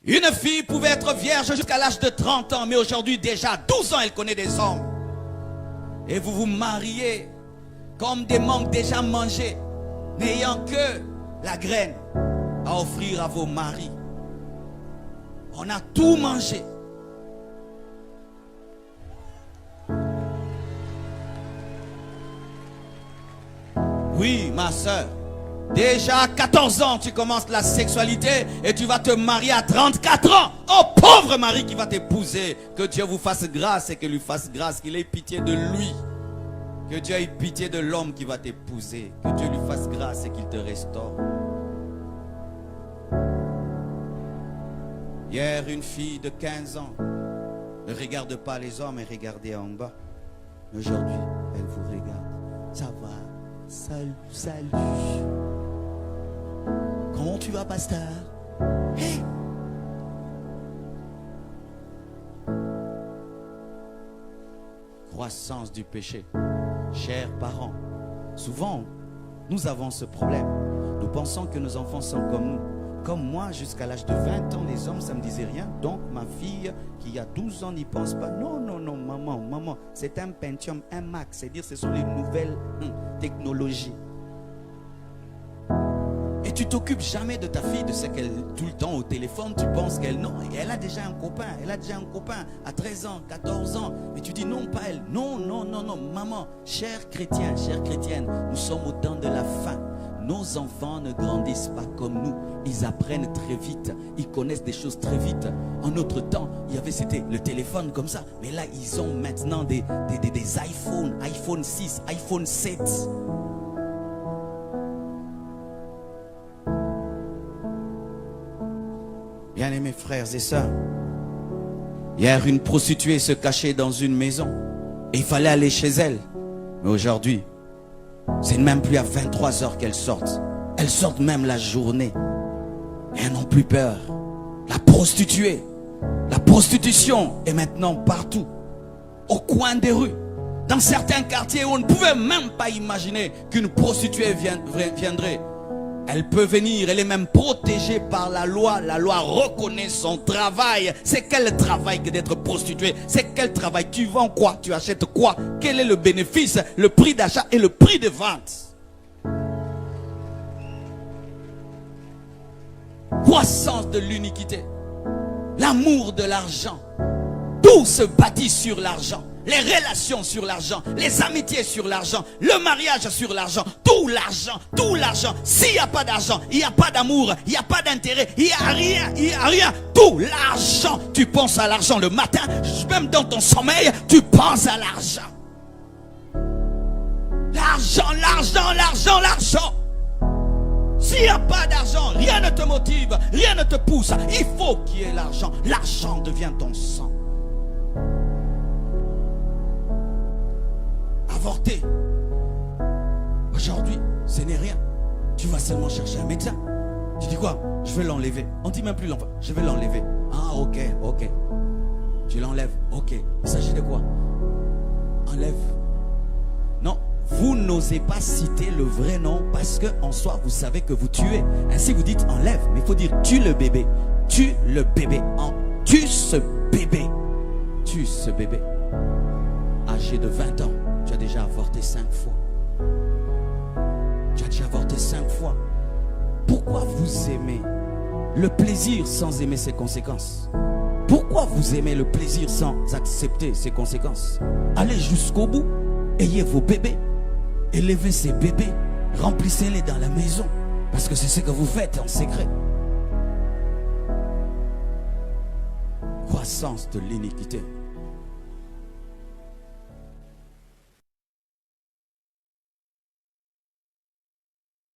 Une fille pouvait être vierge jusqu'à l'âge de 30 ans, mais aujourd'hui déjà à 12 ans, elle connaît des hommes. Et vous vous mariez comme des manques déjà mangés, n'ayant que la graine à offrir à vos maris. On a tout mangé. Oui, ma soeur. Déjà à 14 ans, tu commences la sexualité et tu vas te marier à 34 ans. Oh, pauvre mari qui va t'épouser. Que Dieu vous fasse grâce et qu'il lui fasse grâce, qu'il ait pitié de lui. Que Dieu ait pitié de l'homme qui va t'épouser. Que Dieu lui fasse grâce et qu'il te restaure. Hier, une fille de 15 ans ne regarde pas les hommes et regardait en bas. Aujourd'hui, elle vous regarde. Ça va? Salut, salut. Comment tu vas, pasteur? Hey. Croissance du péché. Chers parents, souvent, nous avons ce problème. Nous pensons que nos enfants sont comme nous. Comme moi, jusqu'à l'âge de 20 ans, les hommes, ça ne me disait rien. Donc, ma fille, qui a 12 ans, n'y pense pas. Non, non, non, maman, c'est un Pentium, un Mac. C'est-à-dire, ce sont les nouvelles technologies. Et tu t'occupes jamais de ta fille, de ce qu'elle, tout le temps au téléphone, tu penses qu'elle, non, elle a déjà un copain. Elle a déjà un copain à 13 ans, 14 ans. Mais tu dis, non, pas elle. Non, non, non, non, maman, chers chrétiens, chères chrétiennes, nous sommes au temps de la fin. Nos enfants ne grandissent pas comme nous. Ils apprennent très vite. Ils connaissent des choses très vite. En notre temps, il y avait, c'était le téléphone comme ça. Mais là, ils ont maintenant des iPhones. iPhone 6, iPhone 7. Bien-aimés frères et sœurs, hier, une prostituée se cachait dans une maison. Et il fallait aller chez elle. Mais aujourd'hui, c'est même plus à 23 h qu'elles sortent. Elles sortent même la journée. Et elles n'ont plus peur. La prostituée, la prostitution est maintenant partout. Au coin des rues. Dans certains quartiers où on ne pouvait même pas imaginer qu'une prostituée viendrait. Elle peut venir, elle est même protégée par la loi. La loi reconnaît son travail. C'est quel travail que d'être prostituée? C'est quel travail? Tu vends quoi? Tu achètes quoi? Quel est le bénéfice, le prix d'achat et le prix de vente? Croissance de l'iniquité. L'amour de l'argent. Tout se bâtit sur l'argent. Les relations sur l'argent, les amitiés sur l'argent, le mariage sur l'argent, tout l'argent, tout l'argent. S'il n'y a pas d'argent, il n'y a pas d'amour, il n'y a pas d'intérêt, il n'y a rien, il n'y a rien. Tout l'argent, tu penses à l'argent le matin, même dans ton sommeil, tu penses à l'argent. L'argent, l'argent, l'argent, l'argent. S'il n'y a pas d'argent, rien ne te motive, rien ne te pousse. Il faut qu'il y ait l'argent. L'argent devient ton sang. Avorter. Aujourd'hui, ce n'est rien. Tu vas seulement chercher un médecin. Tu dis quoi? Je vais l'enlever. On dit même plus l'enfant. Je vais l'enlever. Ah, ok, ok. Tu l'enlèves. Ok. Il s'agit de quoi? Enlève. Non, vous n'osez pas citer le vrai nom parce que en soi, vous savez que vous tuez. Ainsi, vous dites enlève. Mais il faut dire tue le bébé. Tue le bébé. Tue ce bébé. Tue ce bébé. Âgé de 20 ans. Tu as déjà avorté 5 fois. Tu as déjà avorté 5 fois. Pourquoi vous aimez le plaisir sans aimer ses conséquences? Pourquoi vous aimez le plaisir sans accepter ses conséquences? Allez jusqu'au bout. Ayez vos bébés. Élevez ces bébés. Remplissez-les dans la maison. Parce que c'est ce que vous faites en secret. Croissance de l'iniquité.